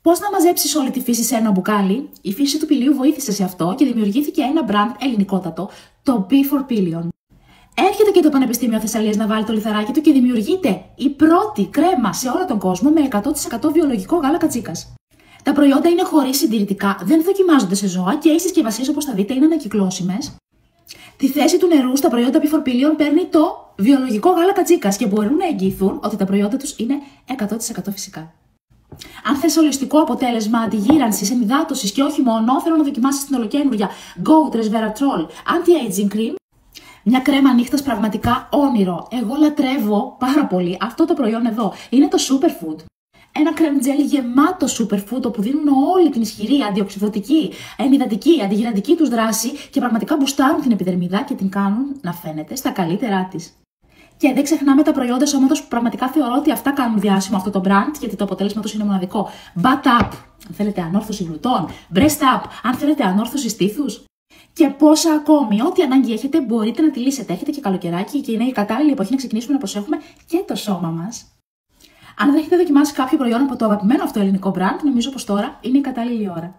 Πώς να μαζέψεις όλη τη φύση σε ένα μπουκάλι? Η φύση του πηλίου βοήθησε σε αυτό και δημιουργήθηκε ένα μπραντ ελληνικότατο, το B4Pillion. Έρχεται και το Πανεπιστήμιο Θεσσαλίας να βάλει το λιθαράκι του και δημιουργείται η πρώτη κρέμα σε όλο τον κόσμο με 100% βιολογικό γάλα κατσίκας. Τα προϊόντα είναι χωρίς συντηρητικά, δεν δοκιμάζονται σε ζώα και οι συσκευασίες, όπως θα δείτε, είναι ανακυκλώσιμες. Τη θέση του νερού στα προϊόντα B4Pillion παίρνει το βιολογικό γάλα κατσίκας και μπορούν να εγγυηθούν ότι τα προϊόντα τους είναι 100% φυσικά. Αν θες ολιστικό αποτέλεσμα αντιγύρανσης, ενυδάτωσης και όχι μόνο, θέλω να δοκιμάσεις την ολοκαίνουργια Goat Resveratrol Anti-Aging Cream. Μια κρέμα νύχτας πραγματικά όνειρο. Εγώ λατρεύω πάρα πολύ αυτό το προϊόν εδώ. Είναι το Superfood. Ένα κρέμ τζέλι γεμάτο superfood όπου δίνουν όλη την ισχυρή αντιοξυδωτική, ενυδατική, αντιγυραντική τους δράση και πραγματικά μπουστάρουν την επιδερμίδα και την κάνουν να φαίνεται στα καλύτερά της. Και δεν ξεχνάμε τα προϊόντα σώματος που πραγματικά θεωρώ ότι αυτά κάνουν διάσημο αυτό το brand, γιατί το αποτέλεσμα τους είναι μοναδικό. Butt Up, αν θέλετε ανόρθωση γλουτών. Breast Up, αν θέλετε ανόρθωση στήθους. Και πόσα ακόμη, ό,τι ανάγκη έχετε μπορείτε να τη λύσετε. Έχετε και καλοκαιράκι και είναι η κατάλληλη εποχή να ξεκινήσουμε να προσέχουμε και το σώμα μας. Αν δεν έχετε δοκιμάσει κάποιο προϊόν από το αγαπημένο αυτό ελληνικό brand, νομίζω πως τώρα είναι η κατάλληλη ώρα.